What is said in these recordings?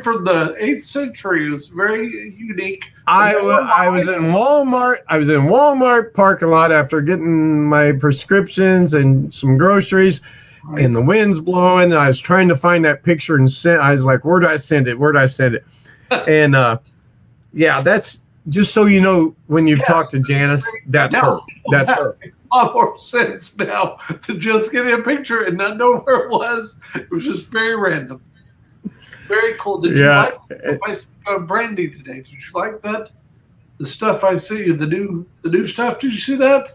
from the 8th century. It was very unique. I was in Walmart. I was in Walmart parking lot after getting my prescriptions and some groceries, and the wind's blowing. And I was trying to find that picture and I was like, "Where do I send it? Where do I send it?" And yeah, that's just so you know when you've talked to Janice, that's her. That's her. A lot more sense now to just get a picture and not know where it was. It was just very random. Very cool. Did you like Brandy today? Did you like that? The stuff I sent you, the new stuff. Did you see that?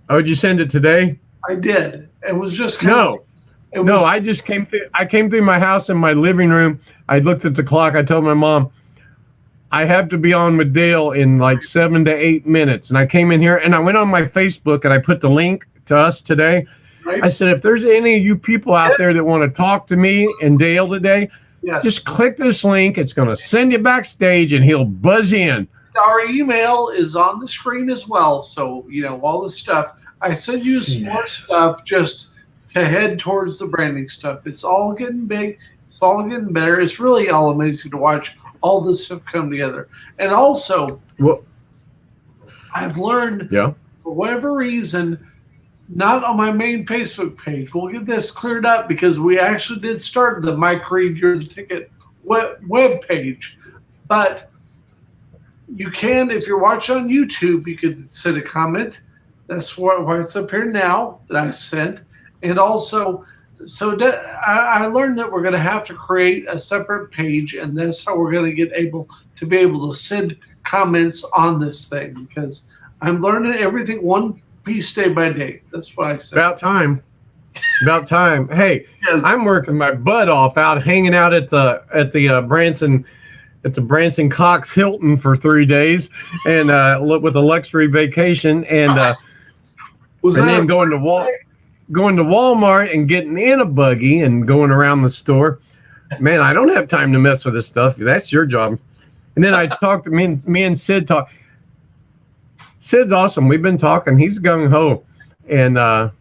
Oh, did you send it today? I did. It was just I just came through. I came through my house in my living room. I looked at the clock. I told my mom, I have to be on with Dale in like 7 to 8 minutes. And I came in here and I went on my Facebook and I put the link to us today. Right. I said, if there's any of you people out there that want to talk to me and Dale today, just click this link. It's going to send you backstage and he'll buzz in. Our email is on the screen as well. So, you know, all the stuff. I send you some more stuff just to head towards the branding stuff. It's all getting big. It's all getting better. It's really all amazing to watch all this stuff come together. And also, I've learned, for whatever reason, not on my main Facebook page. We'll get this cleared up because we actually did start the Mike Reed You're the Ticket web page. But you can, if you're watching on YouTube, you could send a comment. That's why it's up here now that I sent. And also, I learned that we're going to have to create a separate page, and that's how we're going to get able to send comments on this thing, because I'm learning everything one piece day by day. That's what I said. About time. Hey, I'm working my butt off out hanging out at the Branson Cox Hilton for 3 days, and with a luxury vacation, and then going to Walmart and getting in a buggy and going around the store. Man, I don't have time to mess with this stuff. That's your job. And then I talked to me and Sid talk. Sid's awesome. We've been talking. He's gung ho, and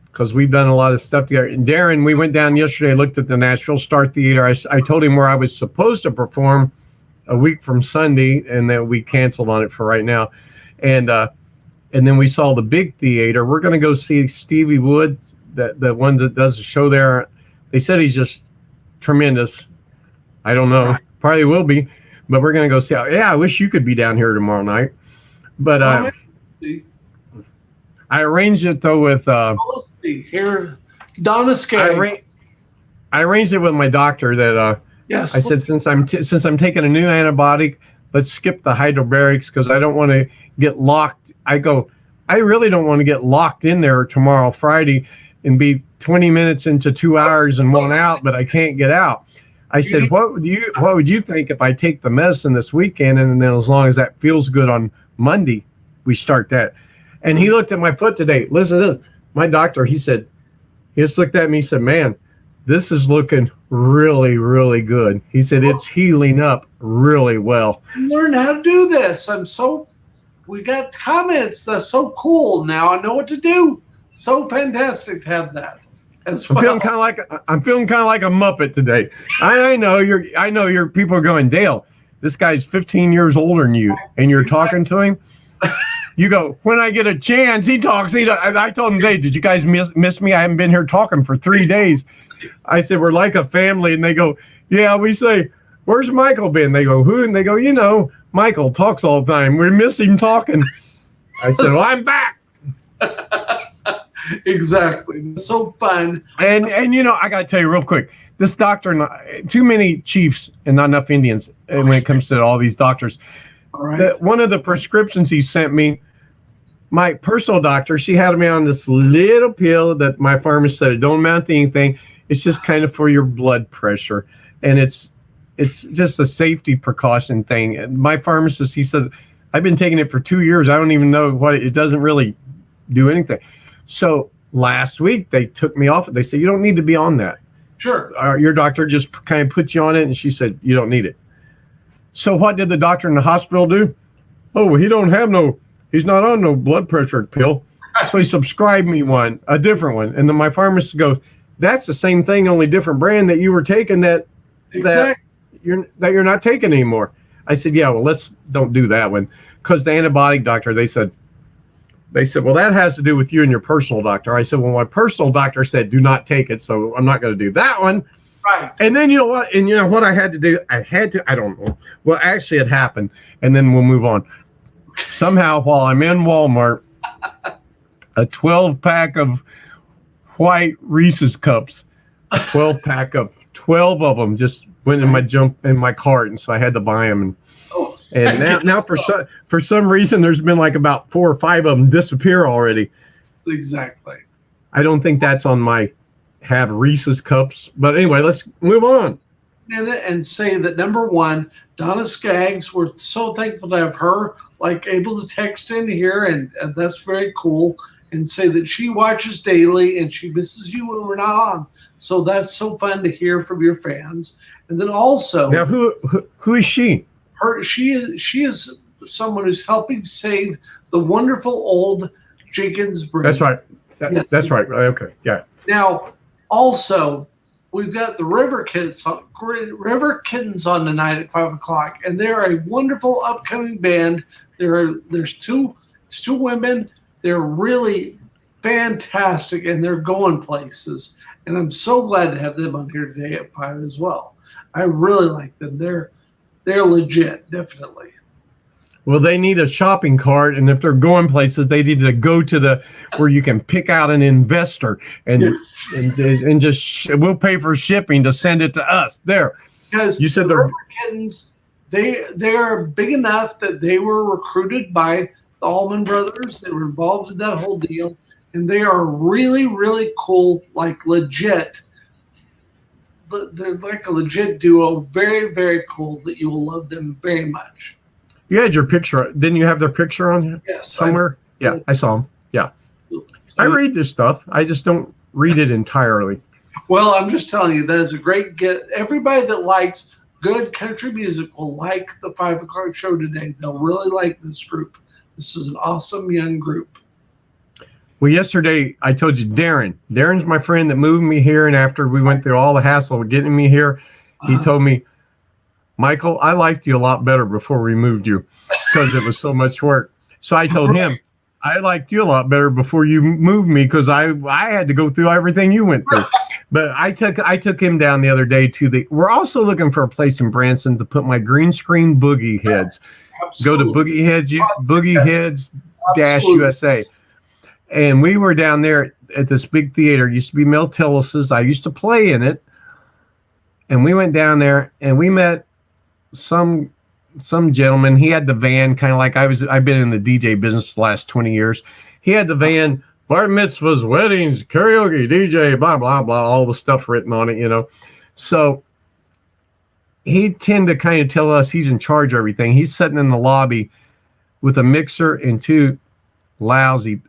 because we've done a lot of stuff together. And Darren, we went down yesterday, looked at the Nashville Star Theater. I told him where I was supposed to perform a week from Sunday, and then we canceled on it for right now. And then we saw the big theater. We're going to go see Stevie Wood, the one that does the show there. They said he's just tremendous. I don't know. Probably will be. But we're going to go see. Yeah, I wish you could be down here tomorrow night. But I arranged it, though, with here, Donna Skay. I arranged it with my doctor that I said, since I'm taking a new antibiotic, let's skip the hydrobarics because I don't want to get locked. I really don't want to get locked in there tomorrow, Friday, and be 20 minutes into 2 hours and one out, but I can't get out. I said, what would you think if I take the medicine this weekend, and then as long as that feels good on Monday, we start that? And he looked at my foot today. Listen to this. My doctor, he just looked at me, he said, man, this is looking really, really good. He said, it's healing up really well. Learn how to do this. We got comments. That's so cool. Now I know what to do. So fantastic to have that. I'm feeling kind of like a Muppet today. I know your people are going, Dale, this guy's 15 years older than you, and you're talking to him. You go, when I get a chance, he talks. I told him today, did you guys miss me? I haven't been here talking for 3 days. I said, we're like a family. And they go, yeah. We say, where's Michael been? They go, who? And they go, Michael talks all the time. We miss him talking. I said, well, I'm back. Exactly. It's so fun. And I got to tell you real quick, this doctor, too many chiefs and not enough Indians when it comes to all these doctors. All right. One of the prescriptions he sent me, my personal doctor, she had me on this little pill that my pharmacist said, don't amount to anything. It's just kind of for your blood pressure. And it's just a safety precaution thing. And my pharmacist, he says, I've been taking it for 2 years. I don't even know what it doesn't really do anything. So last week they took me off it. They said, you don't need to be on that. Sure. Your doctor just kind of put you on it. And she said, you don't need it. So what did the doctor in the hospital do? Oh, he's not on no blood pressure pill. So he subscribed me a different one. And then my pharmacist goes, that's the same thing, only different brand that you were taking that. Exactly. you're not taking anymore. I said, yeah, well, let's don't do that one, because the antibiotic doctor, they said, well, that has to do with you and your personal doctor. I said, well, my personal doctor said do not take it, so I'm not going to do that one. Right. And then you know what? And you know what I had to do? I don't know. Well, actually, it happened, and then we'll move on. Somehow, while I'm in Walmart, a 12-pack of white Reese's cups, a 12-pack of 12 of them just went in my cart, and so I had to buy them. And now for some reason, there's been like about 4 or 5 of them disappear already. Exactly. I don't think that's on my have Reese's cups. But anyway, let's move on. And say that, number one, Donna Skaggs, we're so thankful to have her able to text in here, and that's very cool, and say that she watches daily and she misses you when we're not on. So that's so fun to hear from your fans. And then also, now who is she? She is someone who's helping save the wonderful old Jenkins Bridge. That's right. Yes. That's right. Okay. Yeah. Now, also, we've got the River Kittens on tonight at 5:00, and they're a wonderful upcoming band. There's two women. They're really fantastic, and they're going places. And I'm so glad to have them on here today at 5 as well. I really like them. They're legit, definitely. Well, they need a shopping cart, and if they're going places, they need to go to where you can pick out an investor and Yes. and just we'll pay for shipping to send it to us. There, because you said the River Kittens, they're big enough that they were recruited by the Allman Brothers. They were involved in that whole deal, and they are really, really cool, legit. They're like a legit duo, very, very cool. That you will love them very much. You had your picture. Didn't you have their picture on here? Yes. Somewhere? Yeah, I saw them. Yeah. I read this stuff. I just don't read it entirely. Well, I'm just telling you, that is a great get. Everybody that likes good country music will like the 5:00 show today. They'll really like this group. This is an awesome young group. Well, yesterday I told you Darren's my friend that moved me here, and after we went through all the hassle of getting me here, he told me, Michael, I liked you a lot better before we moved you because it was so much work. So I told him, I liked you a lot better before you moved me because I had to go through everything you went through. But I took him down the other day to we're also looking for a place in Branson to put my green screen boogie heads. Absolutely. Go to Boogie Heads USA. And we were down there at this big theater. It used to be Mel Tillis's. I used to play in it. And we went down there and we met some gentleman. He had the van, kind of like I've been in the DJ business the last 20 years. He had the van, bar mitzvahs, weddings, karaoke, DJ, blah, blah, blah, all the stuff written on it, So he'd tend to kind of tell us he's in charge of everything. He's sitting in the lobby with a mixer and 2 lousy,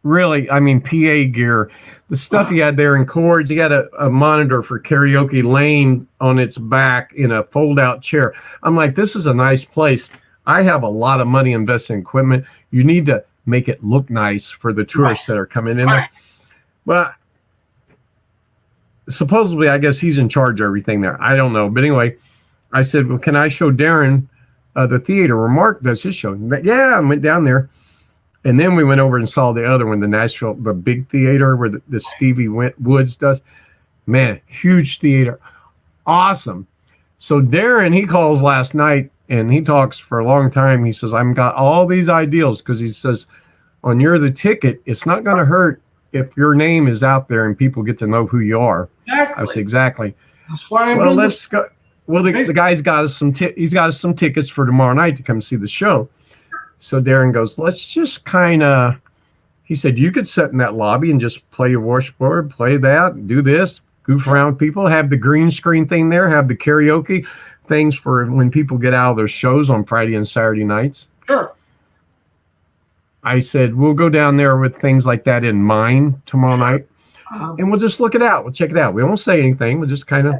really, PA gear. The stuff he had there in cords, he had a monitor for karaoke laying on its back in a fold-out chair. I'm like, this is a nice place. I have a lot of money invested in equipment. You need to make it look nice for the tourists that are coming in there. Well, supposedly, I guess he's in charge of everything there. I don't know. But anyway, I said, well, can I show Darren the theater where Mark does his show? Yeah, I went down there. And then we went over and saw the other one, the big theater where the Stevie Woods does. Man, huge theater. Awesome. So Darren, he calls last night and he talks for a long time. He says, I've got all these ideals because he says, on You're the Ticket, it's not going to hurt if your name is out there and people get to know who you are. Exactly. I said, exactly. That's why I'm let's go. Well, the guy's got us he's got us some tickets for tomorrow night to come see the show. So Darren goes, let's just he said, you could sit in that lobby and just play your washboard, play that, do this, goof around with people, have the green screen thing there, have the karaoke things for when people get out of their shows on Friday and Saturday nights. Sure. I said, we'll go down there with things like that in mind tomorrow night, and we'll just look it out. We'll check it out. We won't say anything. We'll just kind of.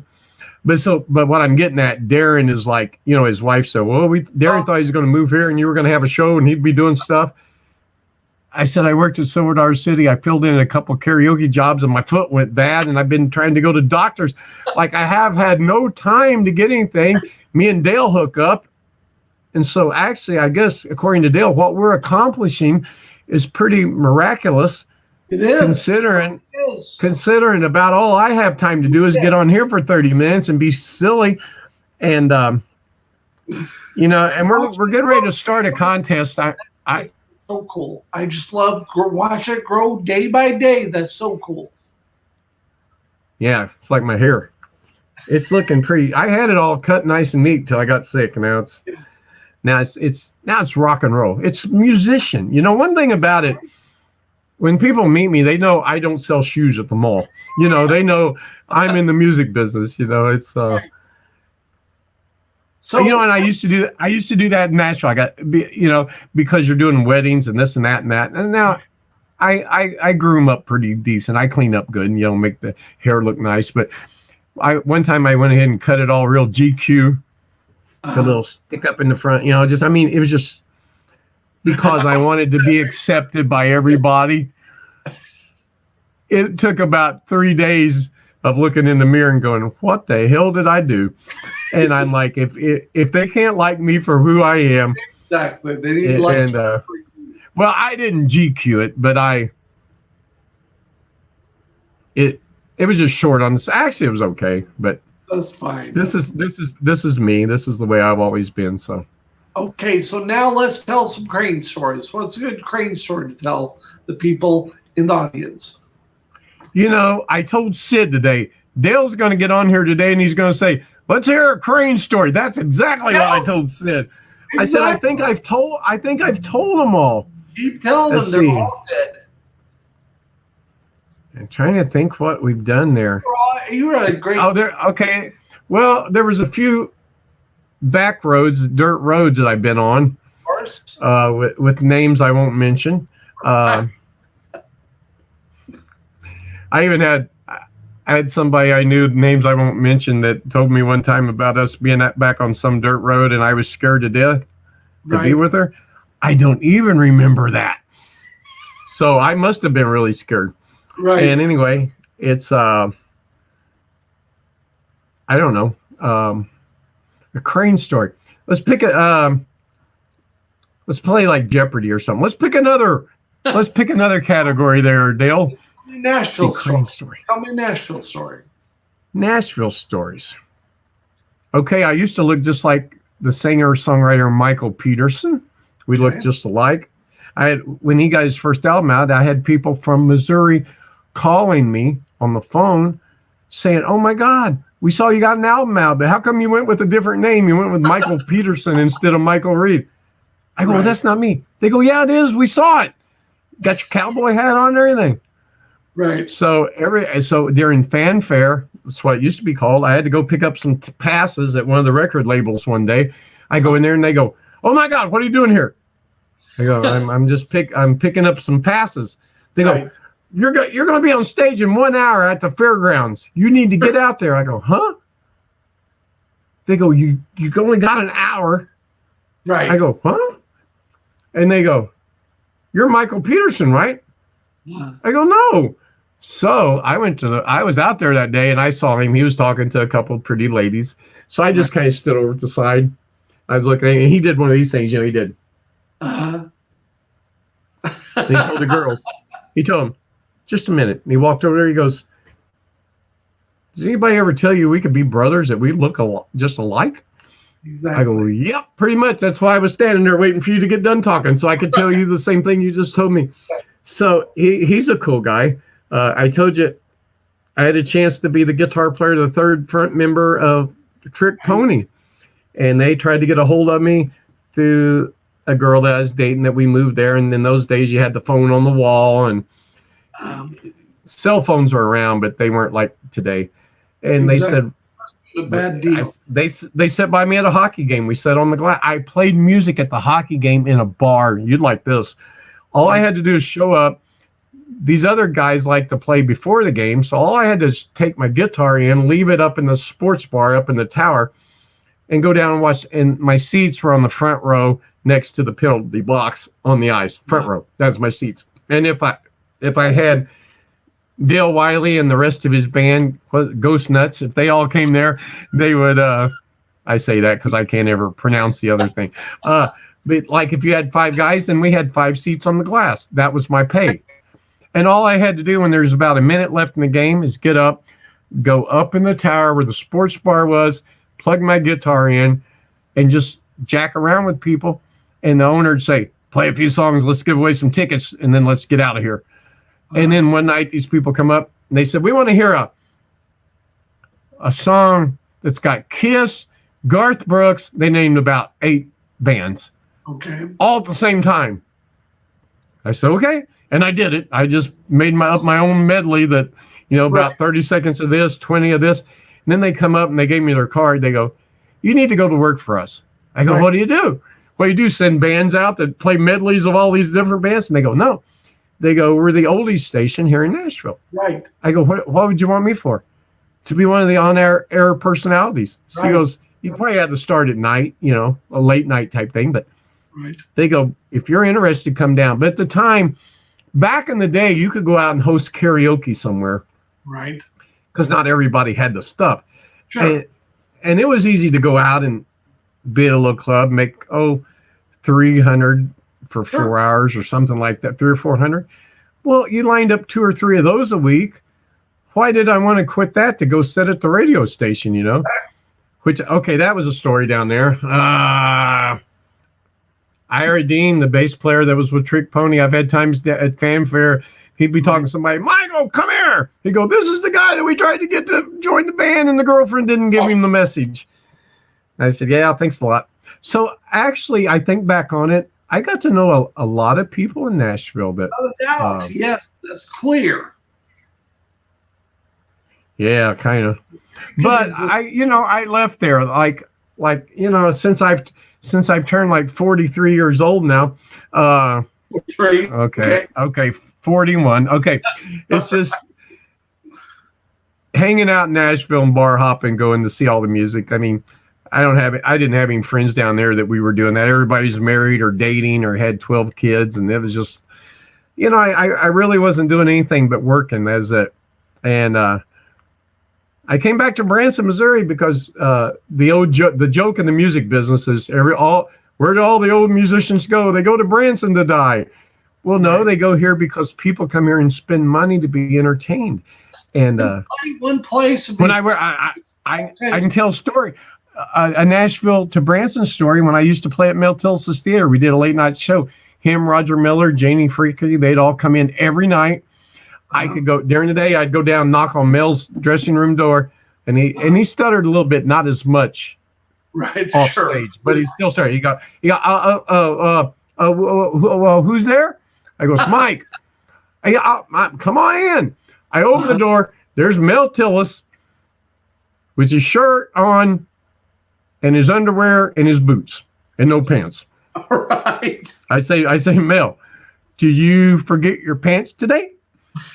But what I'm getting at, Darren is like, his wife said, well, Darren thought he was going to move here and you were going to have a show and he'd be doing stuff. I said I worked at Silver Dollar City. I filled in a couple karaoke jobs and my foot went bad, and I've been trying to go to doctors. Like, I have had no time to get anything. Me and Dale hook up. And so actually, I guess, according to Dale, what we're accomplishing is pretty miraculous. It is. Considering about all I have time to do is get on here for 30 minutes and be silly. And, you know, and we're getting ready to start a contest. I so cool. I just love watch it grow day by day. That's so cool. Yeah, it's like my hair. It's looking pretty. I had it all cut nice and neat till I got sick. And now it's rock and roll. It's musician. You know, one thing about it, when people meet me, they know I don't sell shoes at the mall. You know, they know I'm in the music business. You know, it's so, you know, and I used to do that in Nashville. I got, you know, because you're doing weddings and this and that and that. And now I groom up pretty decent. I clean up good and, you know, make the hair look nice. But one time I went ahead and cut it all real GQ, the little stick up in the front, you know, it was just because I wanted to be accepted by everybody. It took about 3 days of looking in the mirror and going, what the hell did I do? And I'm like, if they can't like me for who I am, exactly, they need to like. Well, I didn't GQ it, but it was just short on this. Actually, it was okay, but that's fine. This is me. This is the way I've always been. So, okay, so now let's tell some crane stories. What's a good crane story to tell the people in the audience? You know, I told Sid today. Dale's going to get on here today, and he's going to say, "Let's hear a crane story." That's exactly what I told Sid. Exactly. I said, I think I've told them all. Keep telling them. They're all dead. I'm trying to think what we've done there. You were a great. Oh, okay. Well, there was a few back roads, dirt roads that I've been on. Of course. With names I won't mention. I had somebody I knew, names I won't mention, that told me one time about us being back on some dirt road, and I was scared to death to be with her. I don't even remember that. So I must have been really scared. Right. And anyway, it's I don't know, a crane story. Let's pick let's play like Jeopardy or something. Let's pick another category there, Dale. Nashville story. Tell me a Nashville story. Nashville stories. Okay, I used to look just like the singer-songwriter Michael Peterson. We looked just alike. When he got his first album out, I had people from Missouri calling me on the phone saying, "Oh my God, we saw you got an album out, but how come you went with a different name? You went with Michael Peterson instead of Michael Reed." I go, "Well, that's not me." They go, "Yeah, it is. We saw it. Got your cowboy hat on and everything." Right. So during fanfare, that's what it used to be called, I had to go pick up some passes at one of the record labels one day. I go in there and they go, "Oh my God, what are you doing here?" I go, I'm picking up some passes. They go, You're going to be on stage in 1 hour at the fairgrounds. You need to get out there." I go, "Huh?" They go, you only got an hour." Right. I go, "Huh?" And they go, "You're Michael Peterson, right?" Yeah. I go, "No." So I was out there that day and I saw him. He was talking to a couple of pretty ladies. So I just kind of stood over to the side. I was looking, and he did one of these things, he did. He told the girls, he told them, "Just a minute." And he walked over there. He goes, "Does anybody ever tell you we could be brothers, that we look just alike?" Exactly. I go, "Yep, pretty much. That's why I was standing there waiting for you to get done talking, so I could tell you the same thing you just told me." So he's a cool guy. I told you I had a chance to be the guitar player, the third front member of Trick Pony. And they tried to get a hold of me through a girl that I was dating, that we moved there. And in those days, you had the phone on the wall, and cell phones were around, but they weren't like today. And they said, a bad deal. They sat by me at a hockey game. We sat on the glass. I played music at the hockey game in a bar. You'd like this. All I had to do is show up. These other guys like to play before the game, so all I had to take my guitar in, leave it up in the sports bar up in the tower, and go down and watch. And my seats were on the front row next to the penalty box on the ice. Front row. That's my seats. And if I had Dale Wiley and the rest of his band, Ghost Nuts, if they all came there, they would. I say that because I can't ever pronounce the other thing. But like if you had 5 guys, then we had 5 seats on the glass. That was my pay. And all I had to do when there's about a minute left in the game is get up, go up in the tower where the sports bar was, plug my guitar in, and just jack around with people. And the owner would say, play a few songs, let's give away some tickets, and then let's get out of here. And then one night these people come up and they said, we want to hear a song that's got Kiss, Garth Brooks. They named about 8 bands. Okay. All at the same time. I said, okay. And I did it. I just made up my own medley that, about 30 seconds of this, 20 of this. And then they come up and they gave me their card. They go, you need to go to work for us. I go, what do you do? Well, you do send bands out that play medleys of all these different bands. And they go, no. They go, we're the oldies station here in Nashville. Right. I go, what would you want me for? To be one of the on-air personalities. She goes, you probably have to start at night, a late night type thing. But they go, if you're interested, come down. But at the time, back in the day, you could go out and host karaoke somewhere. Right. Because not everybody had the stuff. Sure. And it was easy to go out and be at a little club, make, $300 for 4 hours or something like that, 300 or 400. Well, you lined up 2 or 3 of those a week. Why did I want to quit that to go sit at the radio station, Which, that was a story down there. Ira Dean, the bass player that was with Trick Pony, I've had times at Fanfare, he'd be talking to somebody, Michael, come here. He'd go, this is the guy that we tried to get to join the band, and the girlfriend didn't give him the message. I said, yeah, thanks a lot. So actually, I think back on it, I got to know a lot of people in Nashville that. No doubt. Yes, that's clear. Yeah, kind of. But I left there since I've turned like 43 years old now. 3. Okay, 41. Okay, it's just hanging out in Nashville and bar hopping, going to see all the music. I mean, I didn't have any friends down there that we were doing that. Everybody's married or dating or had 12 kids, and it was just, I really wasn't doing anything but working as it. And I came back to Branson, Missouri because the joke in the music business is where do all the old musicians go? They go to Branson to die. Well, no, they go here because people come here and spend money to be entertained. And one place. When I can tell a story. A Nashville to Branson story. When I used to play at Mel Tillis Theater, we did a late night show. Him, Roger Miller, Janie Freaky, they'd all come in every night. I could go during the day. I'd go down, knock on Mel's dressing room door, and he stuttered a little bit, not as much, off stage, but he still started. He got who's there? I goes, Mike. Come on in. I open the door. There's Mel Tillis with his shirt on and his underwear and his boots and no pants. All right. I say, Mel, do you forget your pants today?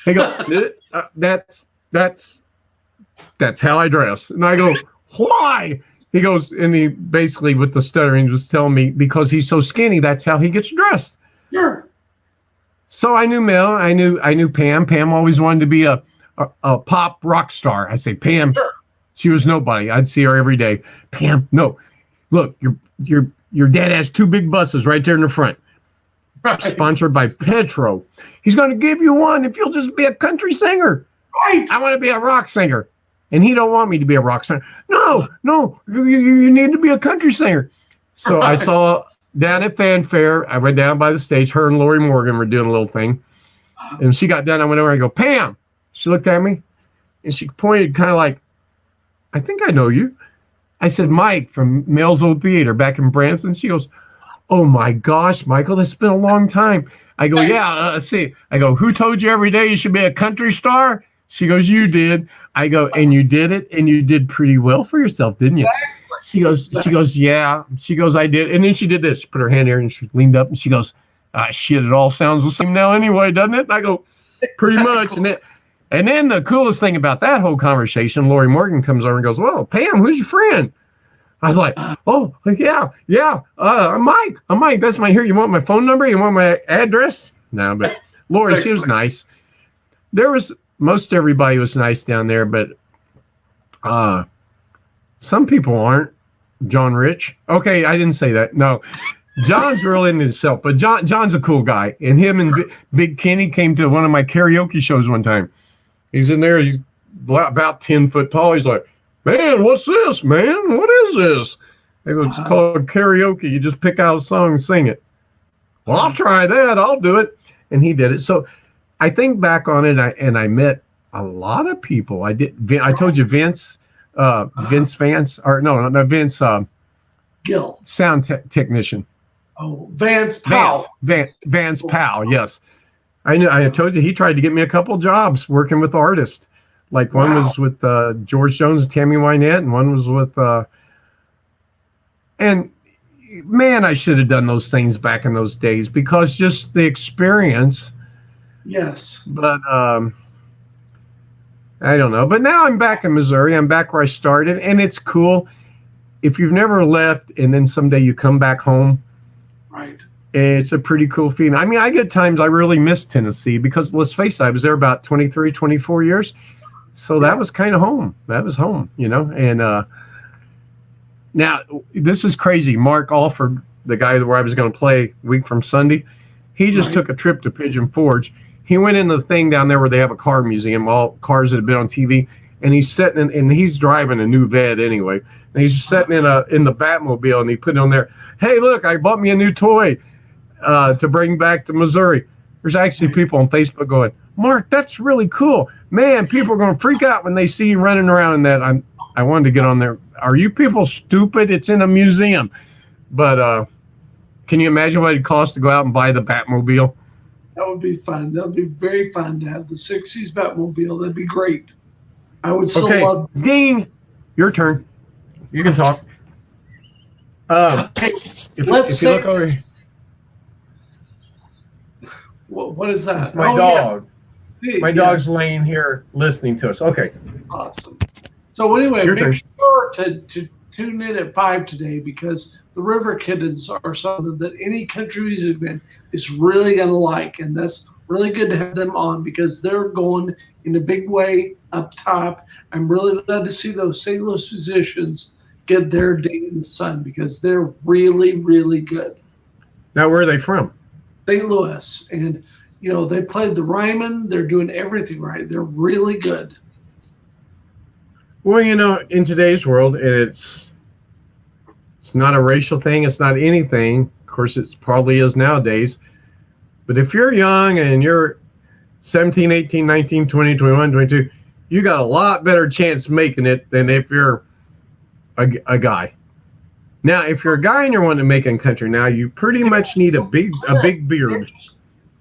He goes, that's how I dress. And I go, why? He goes, and he basically with the stuttering was telling me because he's so skinny, that's how he gets dressed. Sure. So I knew Mel. I knew Pam. Pam always wanted to be a pop rock star. I say, Pam, sure. She was nobody. I'd see her every day. Pam, no. Look, your dad has 2 big buses right there in the front. Right. Sponsored by Petro. He's going to give you one if you'll just be a country singer. Right. I want to be a rock singer. And he don't want me to be a rock singer. No, you need to be a country singer. So right. I saw down at Fanfare, I went down by the stage. Her and Lori Morgan were doing a little thing. And she got done. I went over and I go, Pam. She looked at me and she pointed kind of like, I think I know you. I said, Mike from Mel's Old Theater back in Branson. She goes, oh my gosh, Michael, that's been a long time. I go, yeah, see. I go, who told you every day you should be a country star? She goes, you did. I go, and you did it, and you did pretty well for yourself, didn't you? She goes, yeah. She goes, I did. And then she did this. She put her hand here and she leaned up and she goes, shit, it all sounds the same now anyway, doesn't it? And I go, pretty much. And then the coolest thing about that whole conversation, Lori Morgan comes over and goes, well, Pam, who's your friend? I was like, oh, yeah. I'm Mike. That's my here. You want my phone number? You want my address? No, but Lori, she was nice. Most everybody was nice down there, but some people aren't. John Rich. Okay, I didn't say that. No, John's really into himself, but John's a cool guy. And him and Big Kenny came to one of my karaoke shows one time. He's in there, he's about 10 foot tall. He's like, man, what's this, man? What is this? I go, it's called karaoke. You just pick out a song and sing it. Well, I'll try that. I'll do it. And he did it. So I think back on it, and I met a lot of people. I told you Vince Vance, or no, Vince Gill, sound technician. Oh, Vance Powell. Vance Powell, yes. I told you he tried to get me a couple jobs working with artists. Like one was with George Jones and Tammy Wynette, and one was with and man, I should have done those things back in those days because just the experience. Yes. But I don't know. But now I'm back in Missouri. I'm back where I started, and it's cool. If you've never left and then someday you come back home, right? It's a pretty cool feeling. I mean, I get times I really miss Tennessee because let's face it, I was there about 23, 24 years. So that was kind of home. That was home, you know? And now this is crazy. Mark Alford, the guy where I was going to play a week from Sunday, he just took a trip to Pigeon Forge. He went in the thing down there where they have a car museum, all cars that have been on TV, and he's sitting in, and he's driving a new Vet anyway. And he's sitting in the Batmobile, and he put it on there. Hey, look, I bought me a new toy to bring back to Missouri. There's actually people on Facebook going, Mark, that's really cool. Man, people are going to freak out when they see you running around in that. I wanted to get on there. Are you people stupid? It's in a museum. But can you imagine what it costs to go out and buy the Batmobile? That would be fun. That would be very fun to have the 60s Batmobile. That'd be great. I would still love. Dean, your turn. You can talk. Let's say. Look over here. What is that? My dog. Yeah. My dog's laying here listening to us. Okay. Awesome. So anyway, make sure to tune in at 5 today because the River Kittens are something that any country music band is really going to like. And that's really good to have them on because they're going in a big way up top. I'm really glad to see those St. Louis musicians get their day in the sun because they're really, really good. Now, where are they from? St. Louis. And, you know, they played the Ryman. They're doing everything right. They're really good. Well, you know, in today's world, it's not a racial thing. It's not anything. Of course, it probably is nowadays. But if you're young and you're 17, 18, 19, 20, 21, 22, you got a lot better chance making it than if you're a guy. Now, if you're a guy and you're wanting to make it in country, now you pretty much need a big beard.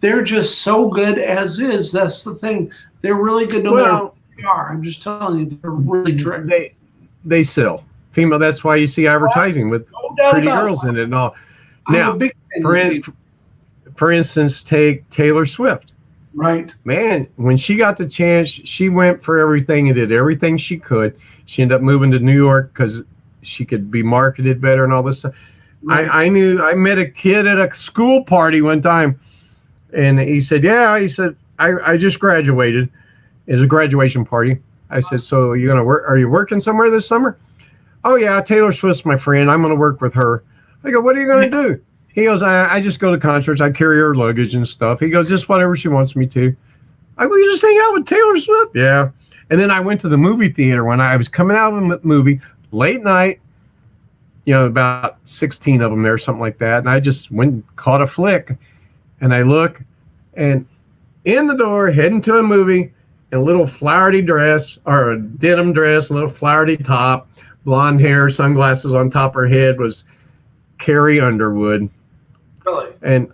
They're just so good as is. That's the thing. They're really good no matter what they are. I'm just telling you, they're really terrific. They sell. Female, that's why you see advertising with pretty girls in it and all. Now, for instance, take Taylor Swift. Right. Man, when she got the chance, she went for everything and did everything she could. She ended up moving to New York because she could be marketed better and all this stuff. Right. I met a kid at a school party one time, and he said, I just graduated. It was a graduation party. I said, so you're gonna work? Are you working somewhere this summer? Oh yeah, Taylor Swift's my friend. I'm gonna work with her. I go, what are you gonna do? He goes, I just go to concerts. I carry her luggage and stuff. He goes, just whatever she wants me to. I go, you just hang out with Taylor Swift? Yeah. And then I went to the movie theater when I was coming out of a movie late night. You know, about 16 of them there, something like that. And I just went and caught a flick. And I look, and in the door, heading to a movie, in a little flowery dress, or a denim dress, a little flowery top, blonde hair, sunglasses on top of her head, was Carrie Underwood. Really? And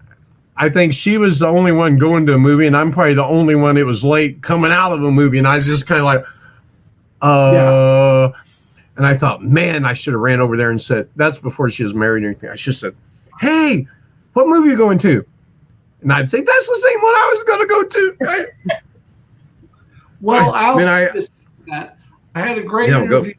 I think she was the only one going to a movie, and I'm probably the only one that was late coming out of a movie. And I was just kind of like, And I thought, man, I should have ran over there and said, that's before she was married or anything. I should have said, hey, what movie are you going to? And I'd say, that's the same one I was going to go to. Well, I had a great interview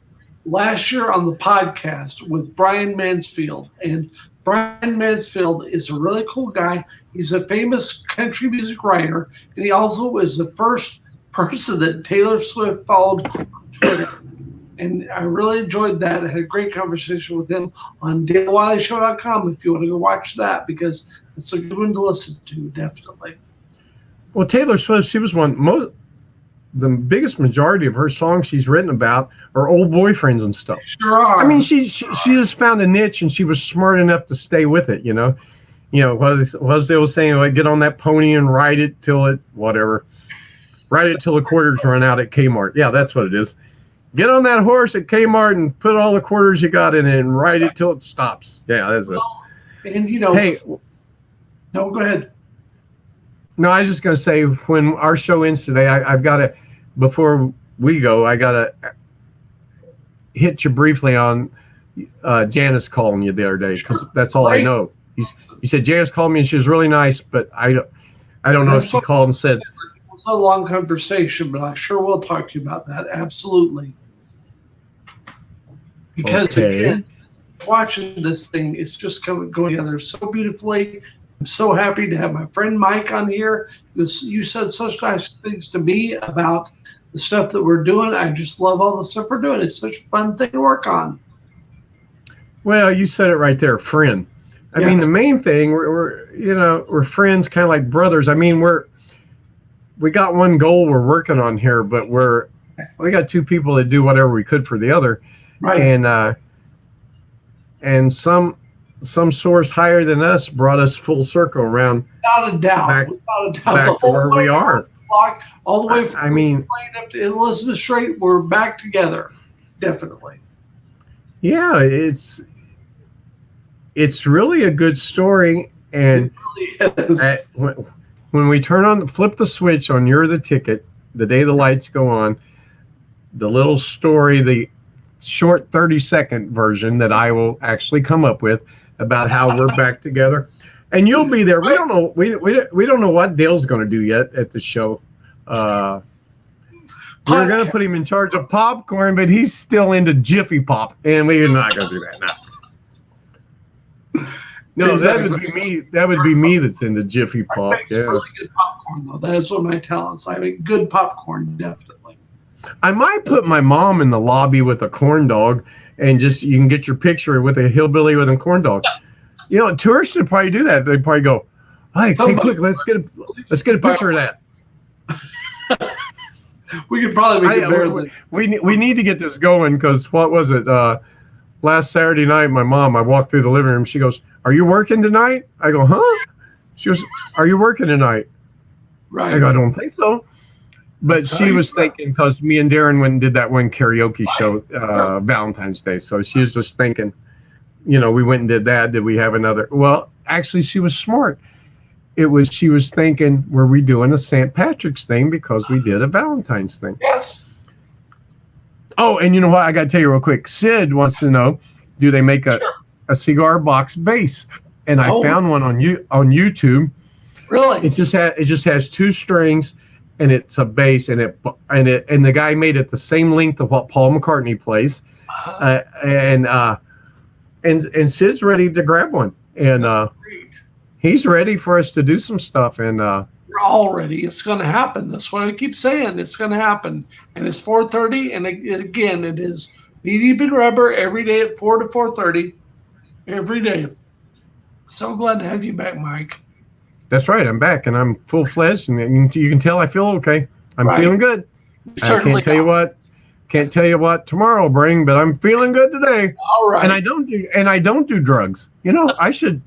last year on the podcast with Brian Mansfield. And Brian Mansfield is a really cool guy. He's a famous country music writer, and he also is the first person that Taylor Swift followed on Twitter. And I really enjoyed that. I had a great conversation with him on DaleWileyShow.com if you want to go watch that, because it's a good one to listen to, definitely. Well, Taylor Swift, she was the biggest majority of her songs she's written about are old boyfriends and stuff. Sure are. I mean, she just found a niche, and she was smart enough to stay with it. What they were saying, like, get on that pony and ride it till the quarters run out at Kmart. Yeah, that's what it is. Get on that horse at Kmart and put all the quarters you got in it and ride it till it stops. Yeah, that's it. And hey, no, go ahead. No, I was just going to say, when our show ends today, I've got to, before we go, I got to hit you briefly on Janice calling you the other day, because that's all I know. He said Janice called me and she was really nice, but I don't know if she called and said. It was a long conversation, but I sure will talk to you about that. Absolutely. Because again, watching this thing, it's just going together so beautifully. I'm so happy to have my friend Mike on here. You said such nice things to me about the stuff that we're doing. I just love all the stuff we're doing. It's such a fun thing to work on. Well, you said it right there, friend. I mean, the main thing, we're friends, kind of like brothers. I mean, we got one goal we're working on here, but we got two people that do whatever we could for the other, right? And some source higher than us brought us full circle around. Without a doubt. Back to where we are. All the way from up to Elizabeth Strait, we're back together. Definitely. Yeah, it's really a good story. And it really is. When we flip the switch on You're the Ticket, the day the lights go on, the little story, the short 30-second version that I will actually come up with about how we're back together, and you'll be there. We don't know. We don't know what Dale's going to do yet at the show. We're going to put him in charge of popcorn, but he's still into Jiffy Pop, and we're not going to do that now. No, exactly. That would be me. That would be me that's into Jiffy Pop. Yeah. Really good popcorn, though. That is one of my talents. I make good popcorn, definitely. I might put my mom in the lobby with a corn dog, and you can get your picture with a hillbilly with a corn dog. Tourists would probably do that. They'd probably go, "Hey, quick, let's get a picture of that." We could probably make it better. We need to get this going, because what was it? Last Saturday night, I walked through the living room. She goes, "Are you working tonight?" I go, "Huh?" She goes, "Are you working tonight?" Right. I go, "I don't think so." But she was thinking, because me and Darren went and did that one karaoke show Valentine's Day. So she was just thinking, we went and did that. Did we have another? Well, actually, she was smart. She was thinking, were we doing a St. Patrick's thing because we did a Valentine's thing? Yes. Oh, and you know what? I got to tell you real quick. Sid wants to know, do they make a cigar box base? And I found one on YouTube. Really? It just has two strings, and it's a bass, and the guy made it the same length of what Paul McCartney plays, and Sid's ready to grab one, and he's ready for us to do some stuff, and we're all ready. It's going to happen. That's what I keep saying. It's going to happen, and it's 4:30, and again, it is Knee Deep in Rubber every day at 4 to 4:30, every day. So glad to have you back, Mike. That's right. I'm back, and I'm full-fledged, and you can tell I feel okay. I'm feeling good. I can't tell you what tomorrow will bring, but I'm feeling good today. All right. And I don't do drugs. I should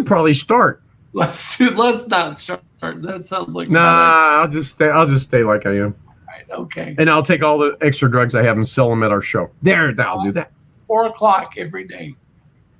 probably start. Let's not start. That sounds like I'll just stay like I am. All right. Okay. And I'll take all the extra drugs I have and sell them at our show. I'll do that. 4 o'clock every day.